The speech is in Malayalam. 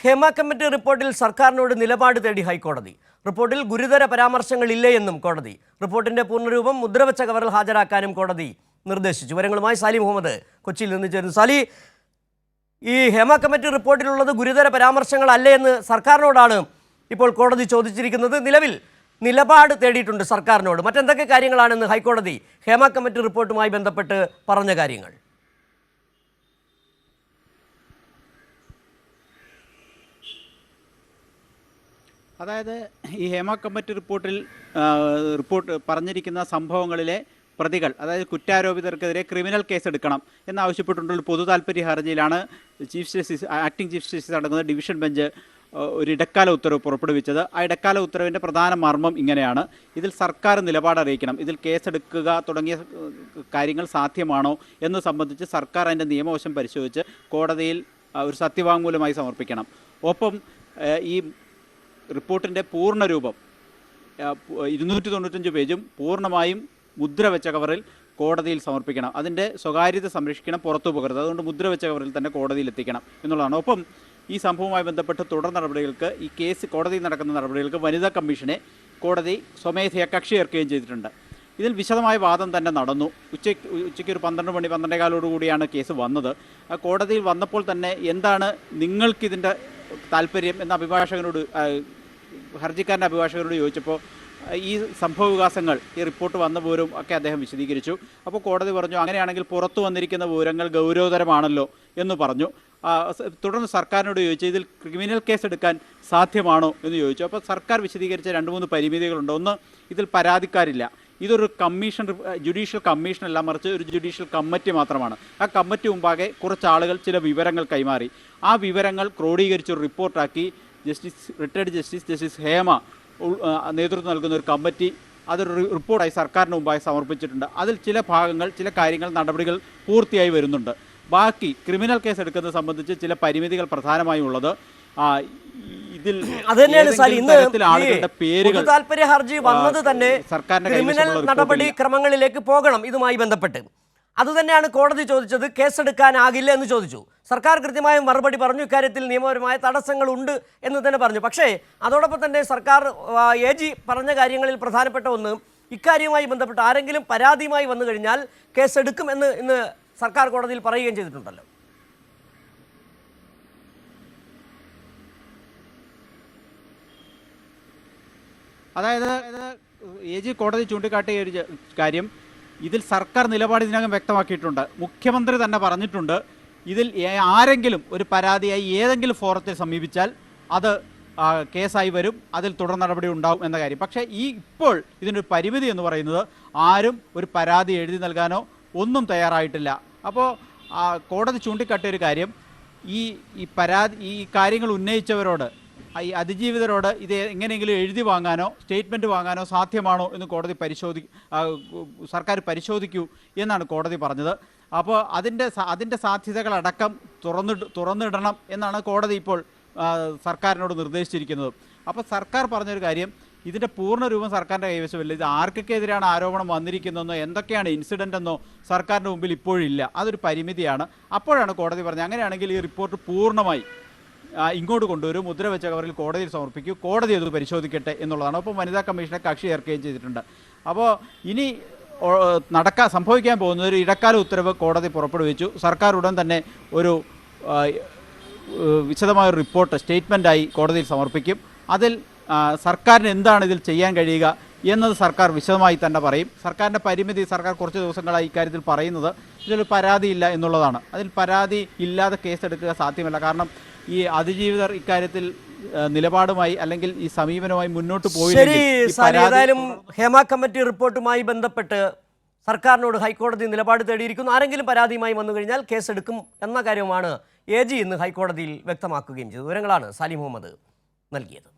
ഹേമ കമ്മിറ്റി റിപ്പോർട്ടിൽ സർക്കാരിനോട് നിലപാട് തേടി ഹൈക്കോടതി. റിപ്പോർട്ടിൽ ഗുരുതര പരാമർശങ്ങളില്ലേ എന്നും കോടതി. റിപ്പോർട്ടിന്റെ പൂർണ്ണരൂപം മുദ്രവച്ച കവറിൽ ഹാജരാക്കാനും കോടതി നിർദ്ദേശിച്ചു. വിവരങ്ങളുമായി സാലി മുഹമ്മദ് കൊച്ചിയിൽ നിന്ന് ചേരുന്നു. സാലി, ഈ ഹേമ കമ്മിറ്റി റിപ്പോർട്ടിലുള്ളത് ഗുരുതര പരാമർശങ്ങളല്ലേ എന്ന് സർക്കാരിനോടാണ് ഇപ്പോൾ കോടതി ചോദിച്ചിരിക്കുന്നത്. നിലവിൽ നിലപാട് തേടിയിട്ടുണ്ട് സർക്കാരിനോട്. മറ്റെന്തൊക്കെ കാര്യങ്ങളാണെന്ന് ഹൈക്കോടതി ഹേമ കമ്മിറ്റി റിപ്പോർട്ടുമായി ബന്ധപ്പെട്ട് പറഞ്ഞ കാര്യങ്ങൾ? അതായത് ഈ ഹേമ കമ്മിറ്റി റിപ്പോർട്ട് പറഞ്ഞിരിക്കുന്ന സംഭവങ്ങളിലെ പ്രതികൾ, അതായത് കുറ്റാരോപിതർക്കെതിരെ ക്രിമിനൽ കേസ് എടുക്കണം എന്നാവശ്യപ്പെട്ടുള്ള പൊതു താൽപ്പര്യ ഹർജിയിലാണ് ആക്ടിംഗ് ചീഫ് ജസ്റ്റിസ് അടങ്ങുന്ന ഡിവിഷൻ ബെഞ്ച് ഒരു ഇടക്കാല ഉത്തരവ് പുറപ്പെടുവിച്ചത്. ആ ഇടക്കാല ഉത്തരവിൻ്റെ പ്രധാന മർമ്മം ഇങ്ങനെയാണ്: ഇതിൽ സർക്കാർ നിലപാട് അറിയിക്കണം. ഇതിൽ കേസെടുക്കുക തുടങ്ങിയ കാര്യങ്ങൾ സാധ്യമാണോ എന്ന് സംബന്ധിച്ച് സർക്കാർ അതിൻ്റെ നിയമവശം പരിശോധിച്ച് കോടതിയിൽ ഒരു സത്യവാങ്മൂലമായി സമർപ്പിക്കണം. ഒപ്പം ഈ റിപ്പോർട്ടിൻ്റെ പൂർണ്ണരൂപം 295 പേജും പൂർണ്ണമായും മുദ്രവെച്ച കവറിൽ കോടതിയിൽ സമർപ്പിക്കണം. അതിൻ്റെ സ്വകാര്യത സംരക്ഷിക്കണം, പുറത്തു പോകരുത്. അതുകൊണ്ട് മുദ്രവെച്ച കവറിൽ തന്നെ കോടതിയിൽ എത്തിക്കണം എന്നുള്ളതാണ്. ഒപ്പം ഈ സംഭവവുമായി ബന്ധപ്പെട്ട് തുടർ നടപടികൾക്ക്, ഈ കേസ് കോടതിയിൽ നടക്കുന്ന നടപടികൾക്ക് വനിതാ കമ്മീഷനെ കോടതി സ്വമേധയാ കക്ഷി ചേർക്കുകയും ചെയ്തിട്ടുണ്ട്. ഇതിൽ വിശദമായ വാദം തന്നെ നടന്നു. ഉച്ചയ്ക്ക് ഒരു 12 കൂടിയാണ് കേസ് വന്നത്. ആ കോടതിയിൽ വന്നപ്പോൾ തന്നെ എന്താണ് നിങ്ങൾക്കിതിൻ്റെ താല്പര്യം എന്ന ഹർജിക്കാരൻ്റെ അഭിഭാഷകരോട് ചോദിച്ചപ്പോൾ ഈ സംഭവവികാസങ്ങൾ, ഈ റിപ്പോർട്ട് വന്ന വിവരവും ഒക്കെ അദ്ദേഹം വിശദീകരിച്ചു. അപ്പോൾ കോടതി പറഞ്ഞു, അങ്ങനെയാണെങ്കിൽ പുറത്തു വന്നിരിക്കുന്ന വിവരങ്ങൾ ഗൗരവതരമാണല്ലോ എന്ന് പറഞ്ഞു. തുടർന്ന് സർക്കാരിനോട് ചോദിച്ചു, ഇതിൽ ക്രിമിനൽ കേസ് എടുക്കാൻ സാധ്യമാണോ എന്ന് ചോദിച്ചു. അപ്പോൾ സർക്കാർ വിശദീകരിച്ച 2-3 പരിമിതികളുണ്ട്. ഒന്ന്, ഇതിൽ പരാതിക്കാരില്ല. ഇതൊരു ജുഡീഷ്യൽ കമ്മീഷനല്ല, മറിച്ച് ഒരു ജുഡീഷ്യൽ കമ്മിറ്റി മാത്രമാണ്. ആ കമ്മിറ്റി മുമ്പാകെ കുറച്ച് ആളുകൾ ചില വിവരങ്ങൾ കൈമാറി. ആ വിവരങ്ങൾ ക്രോഡീകരിച്ചൊരു റിപ്പോർട്ടാക്കി റിട്ടയർഡ് ജസ്റ്റിസ് ഹേമ നേതൃത്വം നൽകുന്ന ഒരു കമ്മിറ്റി അതൊരു റിപ്പോർട്ടായി സർക്കാരിന് മുമ്പായി സമർപ്പിച്ചിട്ടുണ്ട്. അതിൽ ചില ഭാഗങ്ങൾ, ചില കാര്യങ്ങൾ, നടപടികൾ പൂർത്തിയായി വരുന്നുണ്ട്. ബാക്കി ക്രിമിനൽ കേസ് എടുക്കുന്നത് സംബന്ധിച്ച് ചില പരിമിതികൾ പ്രധാനമായും ഉള്ളത് ഇതിൽ ആളുകളുടെ പേരുകൾ താല്പര്യ ഹർജി വന്നത് തന്നെ ക്രിമിനൽ നടപടിക്രമങ്ങളിലേക്ക് പോകണം. ഇതുമായി ബന്ധപ്പെട്ട് അതുതന്നെയാണ് കോടതി ചോദിച്ചത്. കേസെടുക്കാനാകില്ല എന്ന് ചോദിച്ചു. സർക്കാർ കൃത്യമായ മറുപടി പറഞ്ഞു, ഇക്കാര്യത്തിൽ നിയമപരമായ തടസ്സങ്ങളുണ്ട് എന്ന് തന്നെ പറഞ്ഞു. പക്ഷേ അതോടൊപ്പം തന്നെ സർക്കാർ AG പറഞ്ഞ കാര്യങ്ങളിൽ പ്രധാനപ്പെട്ട ഒന്ന്, ഇക്കാര്യവുമായി ബന്ധപ്പെട്ട് ആരെങ്കിലും പരാതിയുമായി വന്നു കഴിഞ്ഞാൽ കേസെടുക്കും എന്ന് ഇന്ന് സർക്കാർ കോടതിയിൽ പറയുകയും ചെയ്തിട്ടുണ്ടല്ലോ. അതായത് AG കോടതി ചൂണ്ടിക്കാട്ടിയ ഒരു കാര്യം, ഇതിൽ സർക്കാർ നിലപാട് ഇതിനകം വ്യക്തമാക്കിയിട്ടുണ്ട്. മുഖ്യമന്ത്രി തന്നെ പറഞ്ഞിട്ടുണ്ട്, ഇതിൽ ആരെങ്കിലും ഒരു പരാതിയായി ഏതെങ്കിലും ഫോറത്തിൽ സമീപിച്ചാൽ അത് കേസായി വരും, അതിൽ തുടർ നടപടി ഉണ്ടാവും എന്ന കാര്യം. പക്ഷേ ഇപ്പോൾ ഇതിനൊരു പരിമിതി എന്ന് പറയുന്നത്, ആരും ഒരു പരാതി എഴുതി നൽകാനോ ഒന്നും തയ്യാറായിട്ടില്ല. അപ്പോൾ കോടതി ചൂണ്ടിക്കാട്ടിയ ഒരു കാര്യം, ഈ കാര്യങ്ങൾ ഉന്നയിച്ചവരോട്, ഈ അതിജീവിതരോട് ഇത് എങ്ങനെയെങ്കിലും എഴുതി വാങ്ങാനോ സ്റ്റേറ്റ്മെൻറ്റ് വാങ്ങാനോ സാധ്യമാണോ എന്ന് കോടതി സർക്കാർ പരിശോധിക്കൂ എന്നാണ് കോടതി പറഞ്ഞത്. അപ്പോൾ അതിൻ്റെ സാധ്യതകളടക്കം തുറന്നിടണം എന്നാണ് കോടതി ഇപ്പോൾ സർക്കാരിനോട് നിർദ്ദേശിച്ചിരിക്കുന്നത്. അപ്പോൾ സർക്കാർ പറഞ്ഞൊരു കാര്യം, ഇതിൻ്റെ പൂർണ്ണരൂപം സർക്കാരിൻ്റെ കൈവശമില്ല. ഇത് ആർക്കൊക്കെതിരെയാണ് ആരോപണം വന്നിരിക്കുന്നതെന്നോ എന്തൊക്കെയാണ് ഇൻസിഡൻ്റ് എന്നോ സർക്കാരിൻ്റെ മുമ്പിൽ ഇപ്പോഴില്ല. അതൊരു പരിമിതിയാണ്. അപ്പോഴാണ് കോടതി പറഞ്ഞത്, അങ്ങനെയാണെങ്കിൽ ഈ റിപ്പോർട്ട് പൂർണ്ണമായി ഇങ്ങോട്ട് കൊണ്ടുവരും, മുദ്രവെച്ച കവറിൽ കോടതിയിൽ സമർപ്പിക്കൂ, കോടതി അത് പരിശോധിക്കട്ടെ എന്നുള്ളതാണ്. അപ്പോൾ വനിതാ കമ്മീഷനെ കക്ഷി ചേർക്കുകയും ചെയ്തിട്ടുണ്ട്. അപ്പോൾ ഇനി സംഭവിക്കാൻ പോകുന്ന ഒരു ഇടക്കാല ഉത്തരവ് കോടതി പുറപ്പെടുവിച്ചു. സർക്കാർ ഉടൻ തന്നെ ഒരു വിശദമായ റിപ്പോർട്ട് സ്റ്റേറ്റ്മെൻറ്റായി കോടതിയിൽ സമർപ്പിക്കും. അതിൽ സർക്കാരിന് എന്താണ് ഇതിൽ ചെയ്യാൻ കഴിയുക എന്നത് സർക്കാർ വിശദമായി തന്നെ പറയും. സർക്കാരിൻ്റെ പരിമിതി സർക്കാർ കുറച്ച് ദിവസങ്ങളായി ഇക്കാര്യത്തിൽ പറയുന്നത്, ഇതിൽ പരാതിയില്ല എന്നുള്ളതാണ്. അതിൽ പരാതി ഇല്ലാതെ കേസെടുക്കുക സാധ്യമല്ല. കാരണം ഈ അതിജീവിതർ ഇക്കാര്യത്തിൽ നിലപാടുമായി അല്ലെങ്കിൽ ഈ സമീപനവുമായി മുന്നോട്ട് പോയി. ഹേമ കമ്മിറ്റി റിപ്പോർട്ടുമായി ബന്ധപ്പെട്ട് സർക്കാരിനോട് ഹൈക്കോടതി നിലപാട് തേടിയിരിക്കുന്നു. ആരെങ്കിലും പരാതിയുമായി വന്നു കഴിഞ്ഞാൽ കേസെടുക്കും എന്ന കാര്യമാണ് AG ഇന്ന് ഹൈക്കോടതിയിൽ വ്യക്തമാക്കുകയും ചെയ്തു. വിവരങ്ങളാണ് സാലി മുഹമ്മദ് നൽകിയത്.